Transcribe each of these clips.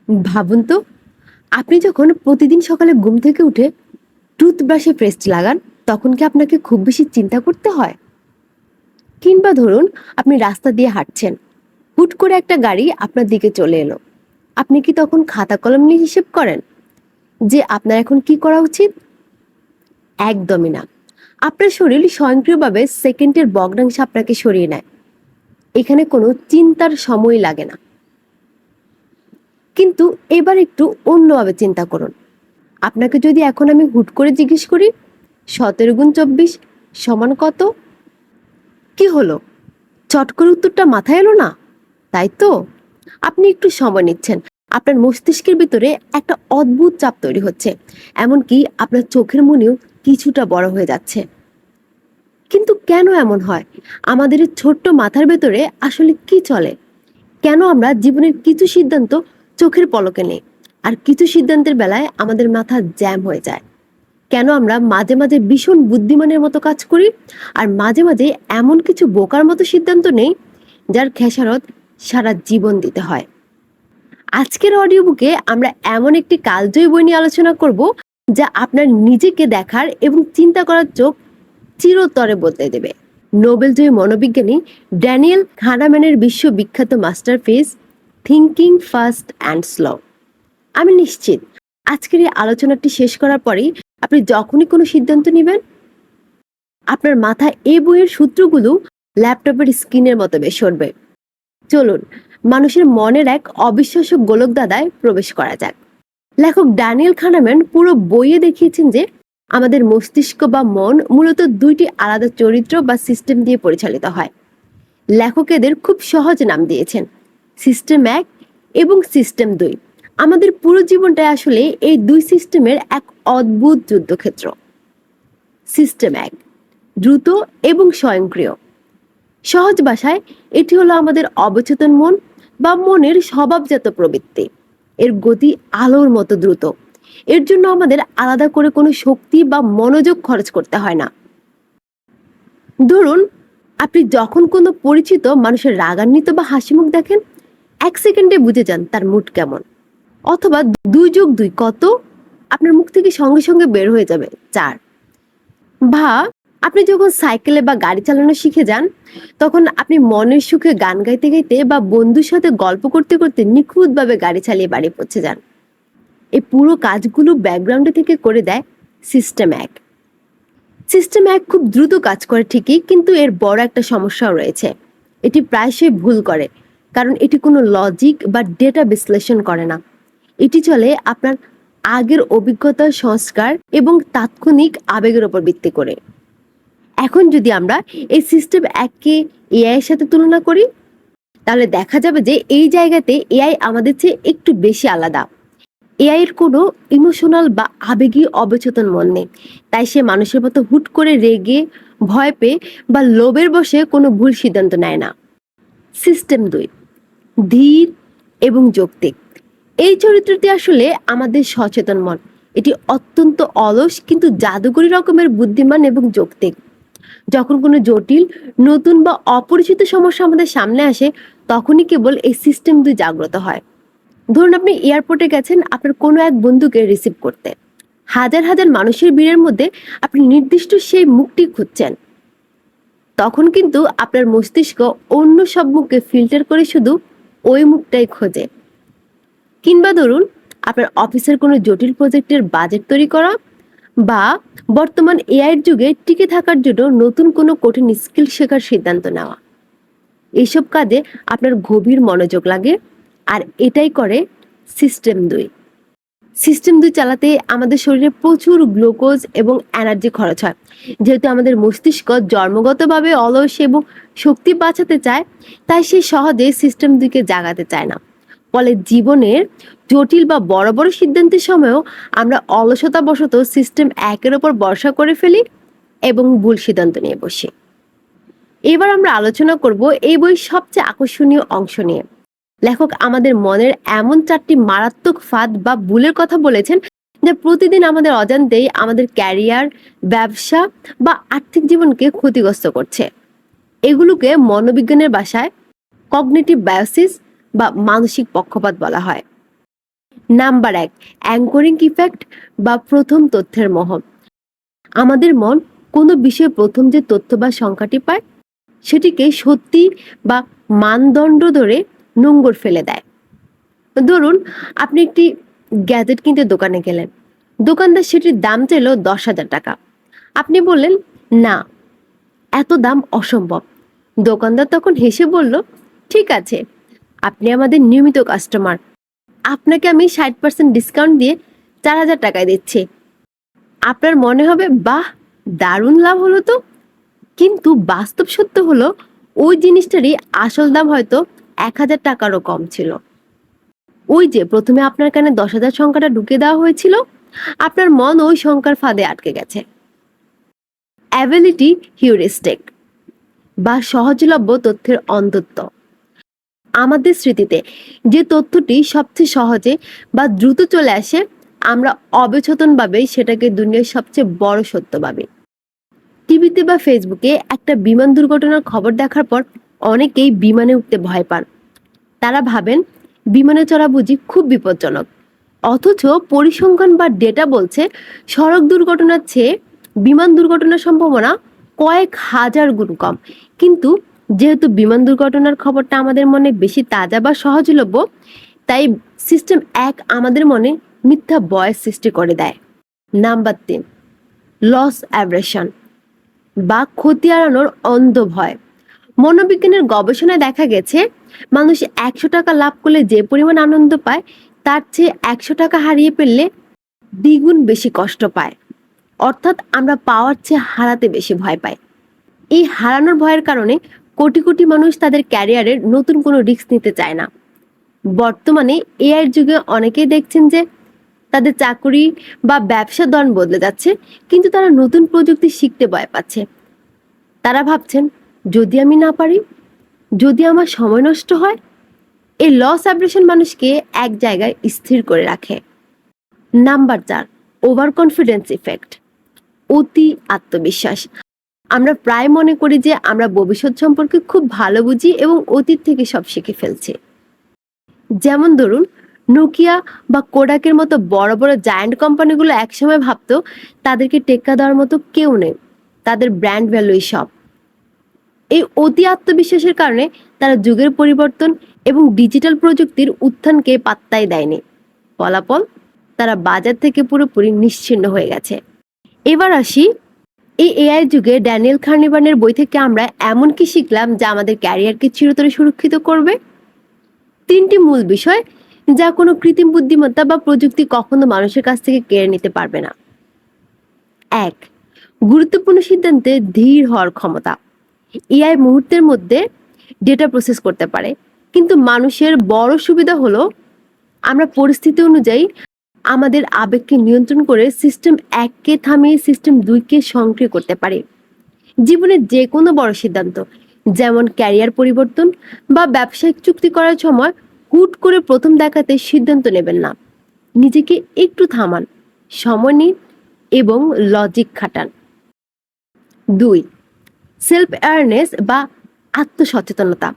ভাবুন তো, আপনি যখন প্রতিদিন সকালে ঘুম থেকে উঠে টুথব্রাশে পেস্ট লাগান, তখন কি আপনাকে খুব বেশি চিন্তা করতে হয়? কিংবা ধরুন, আপনি রাস্তা দিয়ে হাঁটছেন, হুট করে একটা গাড়ি আপনার দিকে চলে এলো, আপনি কি তখন খাতা কলম নিয়ে হিসেব করেন যে আপনার এখন কি করা উচিত? একদমই না। আপনার শরীর স্বয়ংক্রিয়ভাবে সেকেন্ডের ভগ্নাংশে আপনাকে সরিয়ে নেয়। এখানে কোনো চিন্তার সময় লাগে না। কিন্তু এবার একটু অন্যভাবে চিন্তা করুন। আপনাকে যদি এখন আমি হুট করে জিজ্ঞেস করি 17 × 24 সমান কত, কি হলো? চট করে উত্তরটা মাথায় এলো না, তাই তো? আপনি একটু সময় নিচ্ছেন, আপনার মস্তিষ্কের ভিতরে একটা অদ্ভুত চাপ তৈরি হচ্ছে, এমনকি আপনার চোখের মনিও কিছুটা বড় হয়ে যাচ্ছে। কিন্তু কেন এমন হয়? আমাদের এই ছোট্ট মাথার ভেতরে আসলে কি চলে? কেন আমরা জীবনের কিছু সিদ্ধান্ত চোখের পলকে নেই, আর কিছু সিদ্ধান্তের বেলায় আমাদের মাথা জ্যাম হয়ে যায়? কেন আমরা মাঝে মাঝে ভীষণ বুদ্ধিমানের মতো কাজ করি, আর মাঝে মাঝে এমন কিছু বোকার মতো সিদ্ধান্ত নেই যার খেসারত সারা জীবন দিতে হয়? আজকের অডিও বুকে আমরা এমন একটি কালজয়ী বই নিয়ে আলোচনা করব, যা আপনার নিজেকে দেখার এবং চিন্তা করার চোখ চিরতরে বদলে দেবে। নোবেলজয়ী মনোবিজ্ঞানী ড্যানিয়েল কাহনেম্যানের বিশ্ববিখ্যাত masterpiece thinking fast and slow. আমি নিশ্চিত আজকের এই আলোচনাটি শেষ করার পরেই আপনি যখনই কোনো সিদ্ধান্ত নেবেন, আপনার মাথায় এই বইয়ের সূত্রগুলো ল্যাপটপের স্ক্রিনের মতো বেশ উঠবে। চলুন, মানুষের মনের এক অবিশ্বাস্য গোলকধাঁধায় প্রবেশ করা যাক। লেখক ড্যানিয়েল কাহনেম্যান পুরো বইয়ে দেখিয়েছেন যে আমাদের মস্তিষ্ক বা মন মূলত দুইটি আলাদা চরিত্র বা সিস্টেম দিয়ে পরিচালিত হয়। লেখক এদের খুব সহজ নাম দিয়েছেন, সিস্টেম 1 এবং সিস্টেম 2। আমাদের পুরো জীবনটাই আসলে এই দুই সিস্টেমের এক অদ্ভুত যুদ্ধক্ষেত্র। সিস্টেম 1 দ্রুত এবং স্বয়ংক্রিয়। সহজ ভাষায় এটি হলো আমাদের অবচেতন মন বা মনের স্বভাবজাত প্রবৃত্তি। এর গতি আলোর মতো দ্রুত। এর জন্য আমাদের আলাদা করে কোনো শক্তি বা মনোযোগ খরচ করতে হয় না। ধরুন, আপনি যখন কোনো পরিচিত মানুষের রাগান্বিত বা হাসিমুখ দেখেন, 1 সেকেন্ডে বুঝে যান তার মুড কেমন। অথবা 2 + 2 কত, আপনার মুখ থেকে সঙ্গে সঙ্গে বের হয়ে যাবে 4। বা আপনি যখন সাইকেলে বা গাড়ি চালানো শিখে যান, তখন আপনি মনের সুখে গান গাইতে গাইতে বা বন্ধুর সাথে গল্প করতে করতে নিখুঁতভাবে গাড়ি চালিয়ে বাড়ি পৌঁছে যান। এই পুরো কাজগুলো ব্যাকগ্রাউন্ডে থেকে করে দেয় সিস্টেম 1। সিস্টেম 1 খুব দ্রুত কাজ করে ঠিকই, কিন্তু এর বড় একটা সমস্যাও রয়েছে। এটি প্রায়শই ভুল করে, কারণ এটি কোনো লজিক বা ডেটা বিশ্লেষণ করে না। এটি চলে আপনার আগের অভিজ্ঞতার সংস্কার এবং তাৎক্ষণিক আবেগের উপর ভিত্তি করে। এখন যদি আমরা এই সিস্টেম 1কে এআই এর সাথে তুলনা করি, তাহলে দেখা যাবে যে এই জায়গাতে এআই আমাদের চেয়ে একটু বেশি আলাদা। এআই এর কোনো ইমোশনাল বা আবেগী অবচেতন মন নেই, তাই সে মানুষের মতো হুট করে রেগে, ভয় পেয়ে বা লোভের বশে কোনো ভুল সিদ্ধান্ত নেয় না। সিস্টেম 2 ধীর এবং যৌক্তিক। এই চরিত্রটি আসলে আমাদের সচেতন মন। এটি অত্যন্ত অলস কিন্তু জাদুকরী রকমের বুদ্ধিমান এবং যৌক্তিক। যখন কোনো জটিল, নতুন বা অপরিচিত সমস্যা আমাদের সামনে আসে, তখনই কেবল এই সিস্টেম 2 জাগ্রত হয়। ধরুন, আপনি এয়ারপোর্টে গেছেন আপনার কোনো এক বন্ধুকে রিসিভ করতে। হাজার হাজার মানুষের ভিড়ের মধ্যে আপনি নির্দিষ্ট সেই মুখটি খুঁজছেন। তখন কিন্তু আপনার মস্তিষ্ক অন্য সব মুখকে ফিল্টার করে শুধু ওই মুখটাই খোঁজে। কিংবা ধরুন, আপনার অফিসের কোনো জটিল প্রজেক্টের বাজেট তৈরি করা, বা বর্তমান এআই এর যুগে টিকে থাকার জন্য নতুন কোনো কঠিন স্কিল শেখার সিদ্ধান্ত নেওয়া। এইসব কাজে আপনার গভীর মনোযোগ লাগে, আর এটাই করে সিস্টেম 2। সিস্টেম 2 চালাতে আমাদের শরীরে প্রচুর গ্লুকোজ এবং এনার্জি খরচ হয়। যেহেতু আমাদের মস্তিষ্ক জন্মগতভাবে অলস এবং শক্তি বাঁচাতে চায়, তাই সে সহজে সিস্টেম 2কে জাগাতে চায় না। ফলে জীবনের জটিল বা বড় বড় সিদ্ধান্তের সময়ও আমরা অলসতাবশত সিস্টেম 1-এর ওপর ভরসা করে ফেলি এবং ভুল সিদ্ধান্ত নিয়ে বসি। এবার আমরা আলোচনা করব এই বইয়ের সবচেয়ে আকর্ষণীয় অংশ নিয়ে। লেখক আমাদের মনের এমন 4টি মারাত্মক ফাঁদ বা ভুলের কথা বলেছেন, যা প্রতিদিন আমাদের অজান্তেই আমাদের ক্যারিয়ার, ব্যবসা বা আর্থিক জীবনকে ক্ষতিগ্রস্ত করছে। এগুলোকে মনোবিজ্ঞানের ভাষায় কগনিটিভ বায়োসিস বা মানসিক পক্ষপাত বলা হয়। নাম্বার 1, অ্যাঙ্করিং ইফেক্ট বা প্রথম তথ্যের মোহ। আমাদের মন কোনো বিষয়ে প্রথম যে তথ্য বা সংখ্যাটি পায় সেটিকে সত্যি বা মানদণ্ড ধরে নোঙর ফেলে দেয়। ধরুন, আপনি একটি গ্যাজেট কিনতে দোকানে গেলেন। দোকানদার সেটির দাম চাইল 10,000 টাকা। আপনি বললেন, না, এত দাম অসম্ভব। দোকানদার তখন হেসে বলল, ঠিক আছে, আপনি আমাদের নিয়মিত কাস্টমার, আপনাকে আমি 60% ডিসকাউন্ট দিয়ে 4,000 টাকায় দিচ্ছি। আপনার মনে হবে, বাহ, দারুণ লাভ হলো তো। কিন্তু বাস্তব সত্য হলো ওই জিনিসটারই আসল দাম হয়তো 1,000 টাকারও কম ছিল। ওই যে প্রথমে আপনার কানে 10,000 সংখ্যাটা ঢুকে দেওয়া হয়েছিল, আপনার মন ওই সংখ্যার ফাঁদে আটকে গেছে। অ্যাবিলিটি হিউরিস্টিক বা সহজলভ্য তথ্যের অন্ধত্ব। আমাদের স্মৃতিতে যে তথ্যটি সবচেয়ে সহজে বা দ্রুত চলে আসে, আমরা অবচেতনভাবে সেটাকে দুনিয়ার সবচেয়ে বড় সত্য ভাবি। টিভিতে বা ফেসবুকে একটা বিমান দুর্ঘটনার খবর দেখার পর অনেকেই বিমানে উঠতে ভয় পান। তারা ভাবেন বিমানে চড়া বুঝি খুব বিপজ্জনক। অথচ পরিসংখ্যান বা ডেটা বলছে সড়ক দুর্ঘটনার চেয়ে বিমান দুর্ঘটনার সম্ভাবনা কয়েক হাজার গুণ কম। কিন্তু যেহেতু বিমান দুর্ঘটনার খবরটা আমাদের মনে বেশি তাজা বা সহজলভ্য, তাই সিস্টেম 1 আমাদের মনে মিথ্যা ভয়ের সৃষ্টি করে দেয়। নাম্বার 3, লস অ্যাভারশন বা ক্ষতি এড়ানোর অন্ধ ভয়। মনোবিজ্ঞানের গবেষণায় দেখা গেছে মানুষ 100 টাকা লাভ করলে যে পরিমাণ আনন্দ পায় তার চেয়ে 100 টাকা হারিয়ে ফেললে দ্বিগুণ বেশি কষ্ট পায়। অর্থাৎ আমরা পাওয়ার চেয়ে হারাতে বেশি ভয় পাই। এই হারানোর ভয়ের কারণে কোটি কোটি মানুষ তাদের ক্যারিয়ারের নতুন কোনো রিস্ক নিতে চায় না। বর্তমানে এআইয়ের যুগে অনেকেই দেখছেন যে তাদের চাকরি বা ব্যবসার ধরন বদলে যাচ্ছে, কিন্তু তারা নতুন প্রযুক্তি শিখতে ভয় পাচ্ছে। তারা ভাবছেন, যদি আমি না পারি, যদি আমার সময় নষ্ট হয়। এই লস অ্যাভারশন মানুষকে এক জায়গায় স্থির করে রাখে। নাম্বার 4, ওভার কনফিডেন্স ইফেক্ট, অতি আত্মবিশ্বাস। আমরা প্রায় মনে করি যে আমরা ভবিষ্যৎ সম্পর্কে খুব ভালো বুঝি এবং অতীত থেকে সব শিখে ফেলছি। যেমন ধরুন, নোকিয়া বা কোডাকের মতো বড় বড় জায়ান্ট কোম্পানিগুলো একসময় ভাবতো তাদেরকে টেক্কা দেওয়ার মতো কেউ নেই, তাদের ব্র্যান্ড ভ্যালুই সব। এই অতি আত্মবিশ্বাসের কারণে তারা যুগের পরিবর্তন এবং ডিজিটাল প্রযুক্তির উত্থানকে পাত্তাই দেয়নি। ফলাফল, তারা বাজার থেকে পুরোপুরি নিশ্চিহ্ন হয়ে গেছে। এবার আসি, এই এআই যুগে ড্যানিয়েল কার্নিভানের বই থেকে আমরা এমন কি শিখলাম যা আমাদের ক্যারিয়ারকে চিরতরে সুরক্ষিত করবে? 3টি মূল বিষয় যা কোনো কৃত্রিম বুদ্ধিমত্তা বা প্রযুক্তি কখনো মানুষের কাছ থেকে কেড়ে নিতে পারবে না। 1, গুরুত্বপূর্ণ সিদ্ধান্তে ধীর হওয়ার ক্ষমতা। এআই মুহূর্তের মধ্যে ডেটা প্রসেস করতে পারে, কিন্তু মানুষের বড় সুবিধা হলো আমরা পরিস্থিতি অনুযায়ী আমাদের আবেগকে নিয়ন্ত্রণ করে সিস্টেম 1কে থামিয়ে সিস্টেম 2কে সক্রিয় করতে পারি। জীবনের যে কোনো বড় সিদ্ধান্ত, যেমন ক্যারিয়ার পরিবর্তন বা ব্যবসায়িক চুক্তি করার সময় হুট করে প্রথম দেখাতে সিদ্ধান্ত নেবেন না। নিজেকে একটু থামান, সময় নিন এবং লজিক খাটান। 2, সেলফ অ্যাওয়ারনেস বা আত্মসচেতনতা।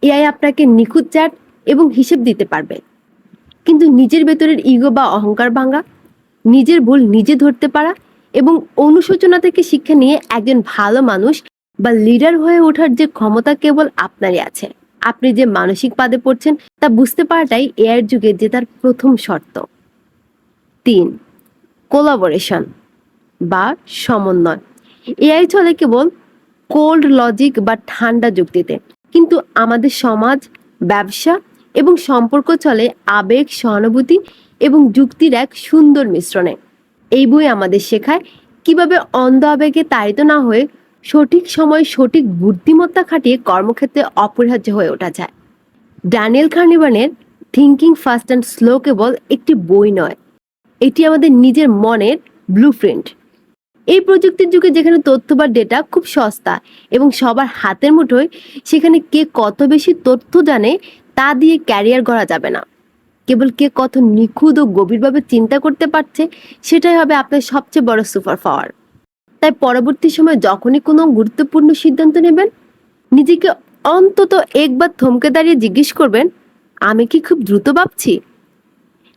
এআই আপনাকে নিখুঁত চ্যাট এবং হিসেব দিতে পারবে, কিন্তু নিজের ভেতরের ইগো বা অহংকার ভাঙা, নিজের ভুল নিজে ধরতে পারা এবং অনুশোচনা থেকে শিক্ষা নিয়ে একজন ভালো মানুষ বা লিডার হয়ে ওঠার যে ক্ষমতা কেবল আপনারই আছে। আপনি যে মানসিক পাদে পড়ছেন তা বুঝতে পারাটাই এআইয়ের যুগে জেতার প্রথম শর্ত। 3, কোলাবোরেশন বা সমন্বয়। এআই চলে কেবল কোল্ড লজিক বা ঠান্ডা যুক্তিতে, কিন্তু আমাদের সমাজ, ব্যবসা এবং সম্পর্ক চলে আবেগ, সহানুভূতি এবং যুক্তির এক সুন্দর মিশ্রণে। এই বই আমাদের শেখায় কিভাবে অন্ধ আবেগে তাড়িত না হয়ে সঠিক সময় সঠিক বুদ্ধিমত্তা খাটিয়ে কর্মক্ষেত্রে অপরিহার্য হয়ে ওঠা যায়। ড্যানিয়েল কার্নিভানের থিঙ্কিং ফাস্ট অ্যান্ড স্লো কেবল একটি বই নয়, এটি আমাদের নিজের মনের ব্লুপ্রিন্ট। এই প্রযুক্তির যুগে যেখানে তথ্য বা ডেটা খুব সস্তা এবং সবার হাতের মুঠোয়, সেখানে কে কত বেশি তথ্য জানে তা দিয়ে ক্যারিয়ার গড়া যাবে না। কেবল কে কত নিখুঁত ও গভীরভাবে চিন্তা করতে পারছে সেটাই হবে আপনার সবচেয়ে বড় সুপার পাওয়ার। তাই পরবর্তী সময় যখনই কোনো গুরুত্বপূর্ণ সিদ্ধান্ত নেবেন, নিজেকে অন্তত একবার থমকে দাঁড়িয়ে জিজ্ঞেস করবেন, আমি কি খুব দ্রুত ভাবছি?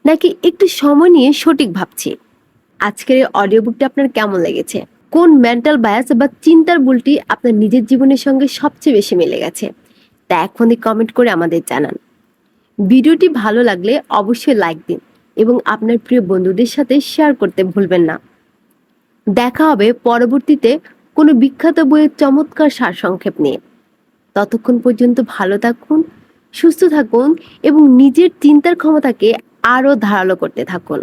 নাকি একটু সময় নিয়ে সঠিক ভাবছি? আজকের এই অডিও বুকটা আপনার কেমন লেগেছে? কোন মেন্টাল বায়াস বা চিন্তার ভুলটি আপনার নিজের জীবনের সঙ্গে সবচেয়ে বেশি মিলে গেছে? তা এখনই কমেন্ট করে আমাদের জানান। ভিডিওটি ভালো লাগলে অবশ্যই লাইক দিন এবং আপনার প্রিয় বন্ধুদের সাথে শেয়ার করতে ভুলবেন না। দেখা হবে পরবর্তীতে কোনো বিখ্যাত বইয়ের চমৎকার সারসংক্ষেপ নিয়ে। ততক্ষণ পর্যন্ত ভালো থাকুন, সুস্থ থাকুন এবং নিজের চিন্তার ক্ষমতাকে আরো ধারালো করতে থাকুন।